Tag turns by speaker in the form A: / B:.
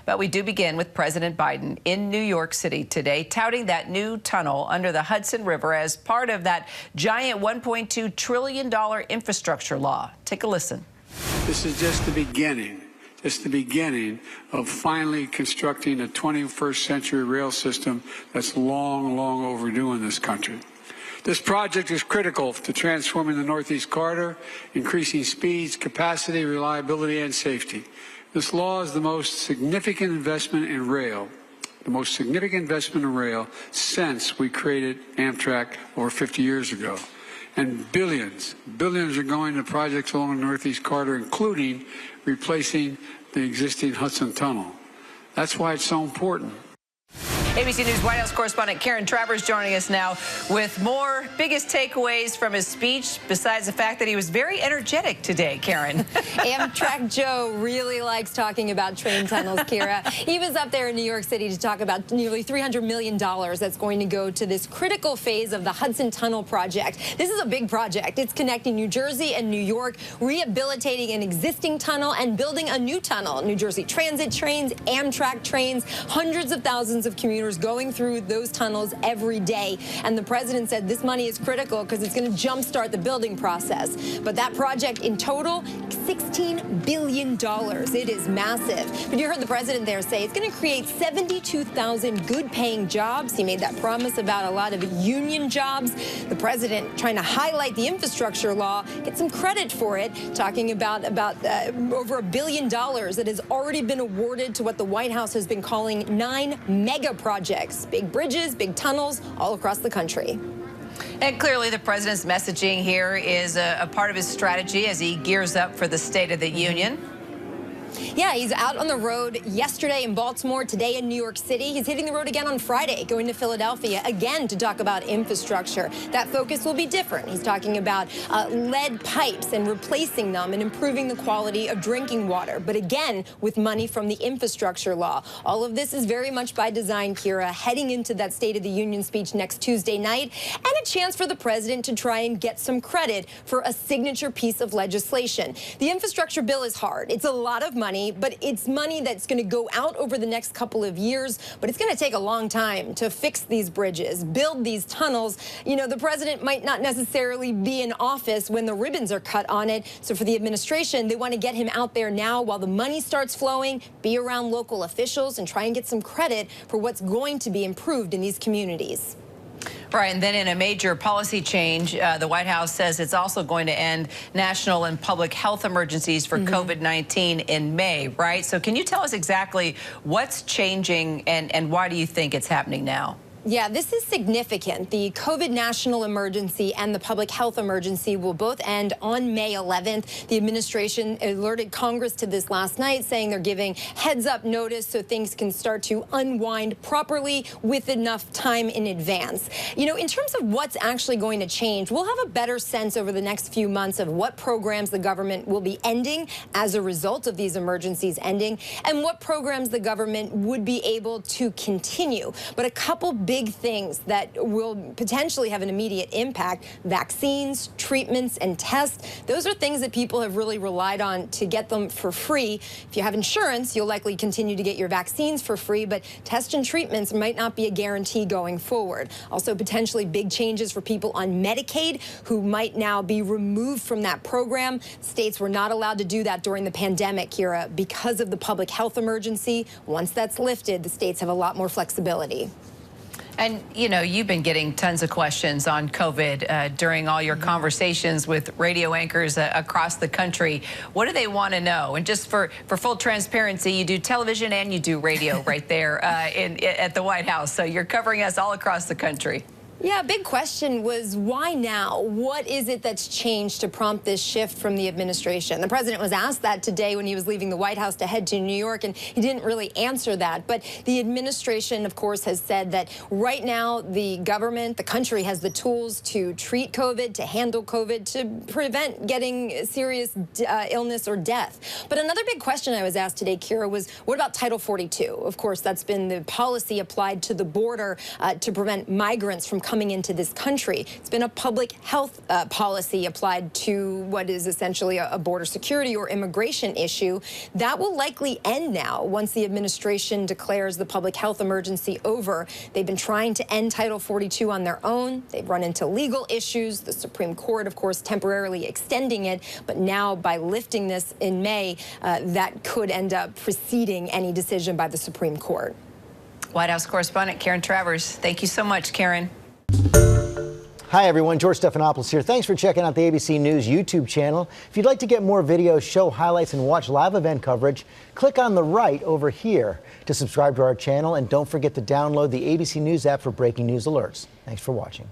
A: But we do begin with President Biden in New York City today, touting that new tunnel under the Hudson River as part of that giant $1.2 trillion infrastructure law. Take a listen.
B: This is just the beginning. Just the beginning of finally constructing a 21st century rail system that's long, long overdue in this country. This project is critical to transforming the Northeast Corridor, increasing speeds, capacity, reliability, and safety. This law is the most significant investment in rail, since we created Amtrak over 50 years ago. And billions are going to projects along the Northeast Corridor, including replacing the existing Hudson Tunnel. That's why it's so important.
A: ABC News White House correspondent Karen Travers joining us now with more biggest takeaways from his speech, besides the fact that he was very energetic today, Karen.
C: Amtrak Joe really likes talking about train tunnels, Kira. He was up there in New York City to talk about nearly $300 million that's going to go to this critical phase of the Hudson Tunnel project. This is a big project. It's connecting New Jersey and New York, rehabilitating an existing tunnel and building a new tunnel. New Jersey Transit trains, Amtrak trains, hundreds of thousands of commuters going through those tunnels every day. And the president said this money is critical because it's going to jumpstart the building process. But that project in total, $16 billion. It is massive. But you heard the president there say it's going to create 72,000 good-paying jobs. He made that promise about a lot of union jobs. The president trying to highlight the infrastructure law, get some credit for it, talking about over $1 billion that has already been awarded to what the White House has been calling 9 mega projects, big bridges, big tunnels all across the country.
A: And clearly the president's messaging here is a part of his strategy as he gears up for the State of the Union.
C: Yeah, he's out on the road yesterday in Baltimore, today in New York City. He's hitting the road again on Friday, going to Philadelphia again to talk about infrastructure. That focus will be different. He's talking about lead pipes and replacing them and improving the quality of drinking water, but again, with money from the infrastructure law. All of this is very much by design, Kira, heading into that State of the Union speech next Tuesday night, and a chance for the president to try and get some credit for a signature piece of legislation. The infrastructure bill is hard. It's a lot of money, but it's money that's going to go out over the next couple of years, but it's going to take a long time to fix these bridges, build these tunnels. You know, the president might not necessarily be in office when the ribbons are cut on it, so for the administration, they want to get him out there now while the money starts flowing, be around local officials, and try and get some credit for what's going to be improved in these communities.
A: Right, and then in a major policy change, the White House says it's also going to end national and public health emergencies for COVID-19 in May, right? So can you tell us exactly what's changing and why do you think it's happening now?
C: Yeah, this is significant. The COVID national emergency and the public health emergency will both end on May 11th. The administration alerted Congress to this last night, saying they're giving heads-up notice so things can start to unwind properly with enough time in advance. You know, in terms of what's actually going to change, we'll have a better sense over the next few months of what programs the government will be ending as a result of these emergencies ending and what programs the government would be able to continue. But a couple big things that will potentially have an immediate impact: vaccines, treatments, and tests. Those are things that people have really relied on to get them for free. If you have insurance, you'll likely continue to get your vaccines for free, but tests and treatments might not be a guarantee going forward. Also, potentially big changes for people on Medicaid who might now be removed from that program. States were not allowed to do that during the pandemic, Kira, because of the public health emergency. Once that's lifted, the states have a lot more flexibility.
A: And, you know, you've been getting tons of questions on COVID during all your conversations with radio anchors across the country. What do they want to know? And just for full transparency, you do television and you do radio right there at the White House. So you're covering us all across the country.
C: Yeah, big question was why now? What is it that's changed to prompt this shift from the administration? The president was asked that today when he was leaving the White House to head to New York, and he didn't really answer that. But the administration, of course, has said that right now the government, the country has the tools to treat COVID, to handle COVID, to prevent getting serious illness or death. But another big question I was asked today, Kira, was what about Title 42? Of course, that's been the policy applied to the border to prevent migrants from coming into this country. It's been a public health policy applied to what is essentially a border security or immigration issue. That will likely end now once the administration declares the public health emergency over. They've been trying to end Title 42 on their own. They've run into legal issues. The Supreme Court, of course, temporarily extending it. But now, by lifting this in May, that could end up preceding any decision by the Supreme Court.
A: White House correspondent Karen Travers. Thank you so much, Karen.
D: Hi, everyone. George Stephanopoulos here. Thanks for checking out the ABC News YouTube channel. If you'd like to get more videos, show highlights, and watch live event coverage, click on the right over here to subscribe to our channel. And don't forget to download the ABC News app for breaking news alerts. Thanks for watching.